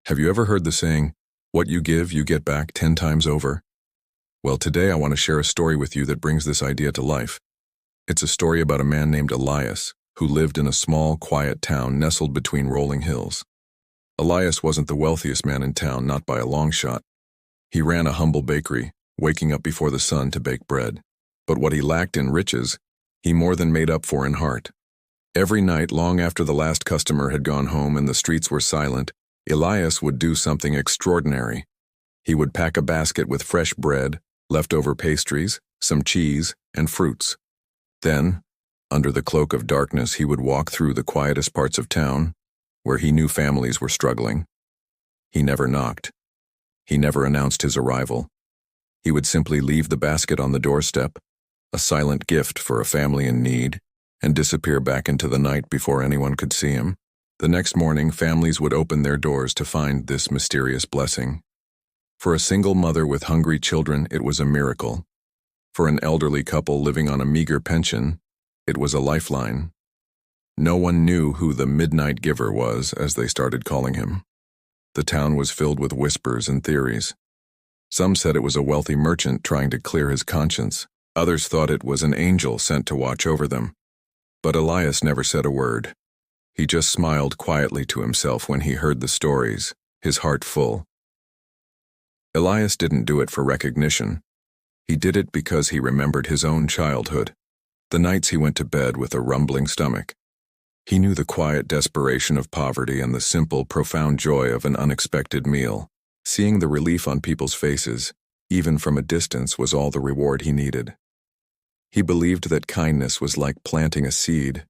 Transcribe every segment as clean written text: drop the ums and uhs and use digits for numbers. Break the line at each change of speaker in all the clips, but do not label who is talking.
Have you ever heard the saying, what you give, you get back 10 times over? Well, today I want to share a story with you that brings this idea to life. It's a story about a man named Elias, who lived in a small, quiet town nestled between rolling hills. Elias wasn't the wealthiest man in town, not by a long shot. He ran a humble bakery, waking up before the sun to bake bread. But what he lacked in riches, he more than made up for in heart. Every night, long after the last customer had gone home and the streets were silent, Elias would do something extraordinary. He would pack a basket with fresh bread, leftover pastries, some cheese, and fruits. Then, under the cloak of darkness, he would walk through the quietest parts of town, where he knew families were struggling. He never knocked. He never announced his arrival. He would simply leave the basket on the doorstep, a silent gift for a family in need, and disappear back into the night before anyone could see him. The next morning, families would open their doors to find this mysterious blessing. For a single mother with hungry children, it was a miracle. For an elderly couple living on a meager pension, it was a lifeline. No one knew who the Midnight Giver was, as they started calling him. The town was filled with whispers and theories. Some said it was a wealthy merchant trying to clear his conscience. Others thought it was an angel sent to watch over them. But Elias never said a word. He just smiled quietly to himself when he heard the stories, his heart full. Elias didn't do it for recognition. He did it because he remembered his own childhood, the nights he went to bed with a rumbling stomach. He knew the quiet desperation of poverty and the simple, profound joy of an unexpected meal. Seeing the relief on people's faces, even from a distance, was all the reward he needed. He believed that kindness was like planting a seed.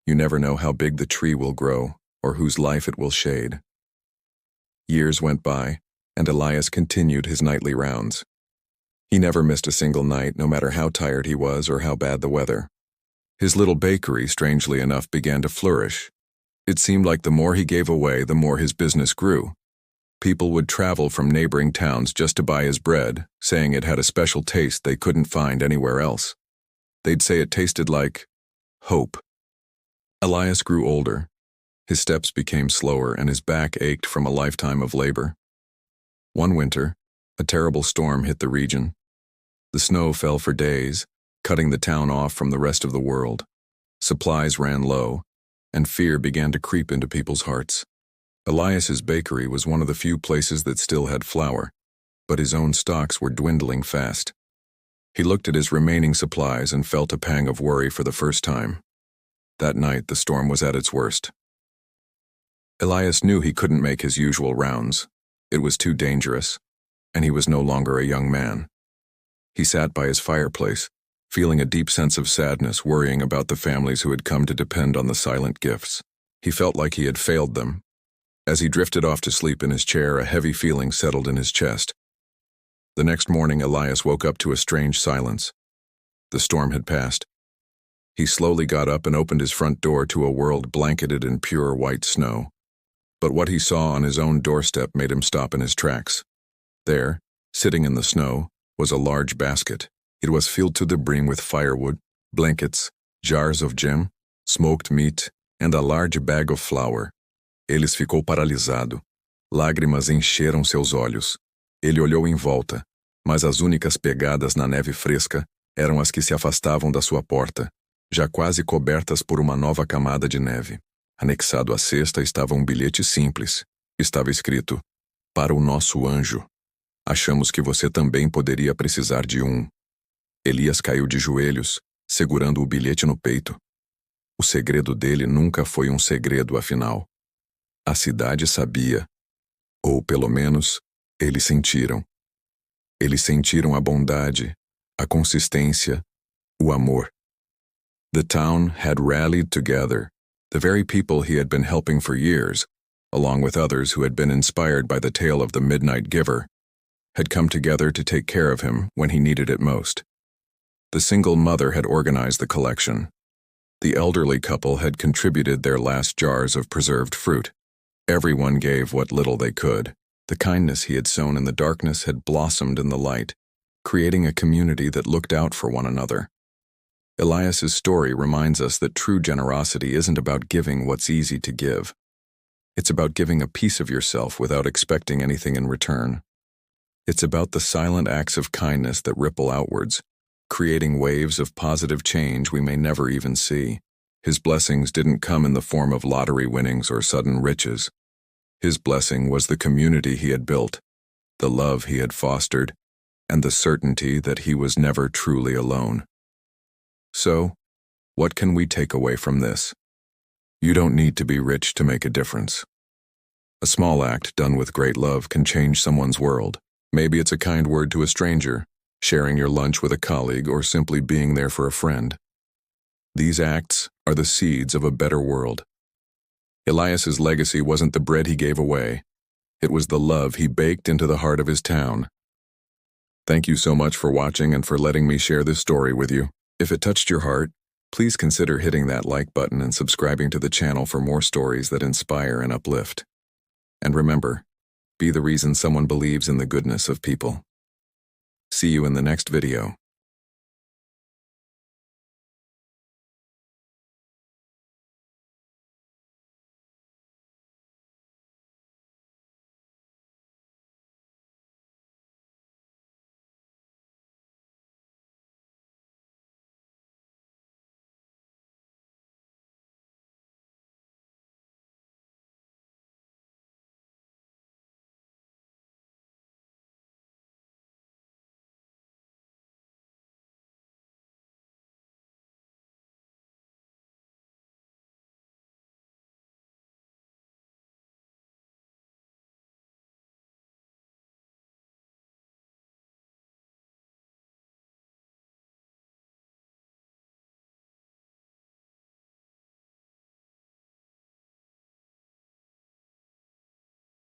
You never know how big the tree will grow or whose life it will shade. Years went by, and Elias continued his nightly rounds. He never missed a single night, no matter how tired he was or how bad the weather. His little bakery, strangely enough, began to flourish. It seemed like the more he gave away, the more his business grew. People would travel from neighboring towns just to buy his bread, saying it had a special taste they couldn't find anywhere else. They'd say it tasted like hope. Elias grew older. His steps became slower and his back ached from a lifetime of labor. One winter, a terrible storm hit the region. The snow fell for days, cutting the town off from the rest of the world. Supplies ran low, and fear began to creep into people's hearts. Elias's bakery was one of the few places that still had flour, but his own stocks were dwindling fast. He looked at his remaining supplies and felt a pang of worry for the first time. That night, the storm was at its worst. Elias knew he couldn't make his usual rounds. It was too dangerous, and he was no longer a young man. He sat by his fireplace, feeling a deep sense of sadness, worrying about the families who had come to depend on the silent gifts. He felt like he had failed them. As he drifted off to sleep in his chair, a heavy feeling settled in his chest. The next morning, Elias woke up to a strange silence. The storm had passed. He slowly got up and opened his front door to a world blanketed in pure white snow. But what he saw on his own doorstep made him stop in his tracks. There, sitting in the snow, was a large basket. It was filled to the brim with firewood, blankets, jars of jam, smoked meat, and a large bag of flour. Ele ficou paralisado. Lágrimas encheram seus olhos. Ele olhou em volta, mas as únicas pegadas na neve fresca eram as que se afastavam da sua porta, já quase cobertas por uma nova camada de neve. Anexado à cesta estava um bilhete simples. Estava escrito: para o nosso anjo. Achamos que você também poderia precisar de um. Elias caiu de joelhos, segurando o bilhete no peito. O segredo dele nunca foi um segredo, afinal. A cidade sabia. Ou, pelo menos, eles sentiram. Eles sentiram a bondade, a consistência, o amor. The town had rallied together. The very people he had been helping for years, along with others who had been inspired by the tale of the Midnight Giver, had come together to take care of him when he needed it most. The single mother had organized the collection. The elderly couple had contributed their last jars of preserved fruit. Everyone gave what little they could. The kindness he had sown in the darkness had blossomed in the light, creating a community that looked out for one another. Elias's story reminds us that true generosity isn't about giving what's easy to give. It's about giving a piece of yourself without expecting anything in return. It's about the silent acts of kindness that ripple outwards, creating waves of positive change we may never even see. His blessings didn't come in the form of lottery winnings or sudden riches. His blessing was the community he had built, the love he had fostered, and the certainty that he was never truly alone. So, what can we take away from this? You don't need to be rich to make a difference. A small act done with great love can change someone's world. Maybe it's a kind word to a stranger, sharing your lunch with a colleague, or simply being there for a friend. These acts are the seeds of a better world. Elias's legacy wasn't the bread he gave away. It was the love he baked into the heart of his town. Thank you so much for watching and for letting me share this story with you. If it touched your heart, please consider hitting that like button and subscribing to the channel for more stories that inspire and uplift. And remember, be the reason someone believes in the goodness of people. See you in the next video.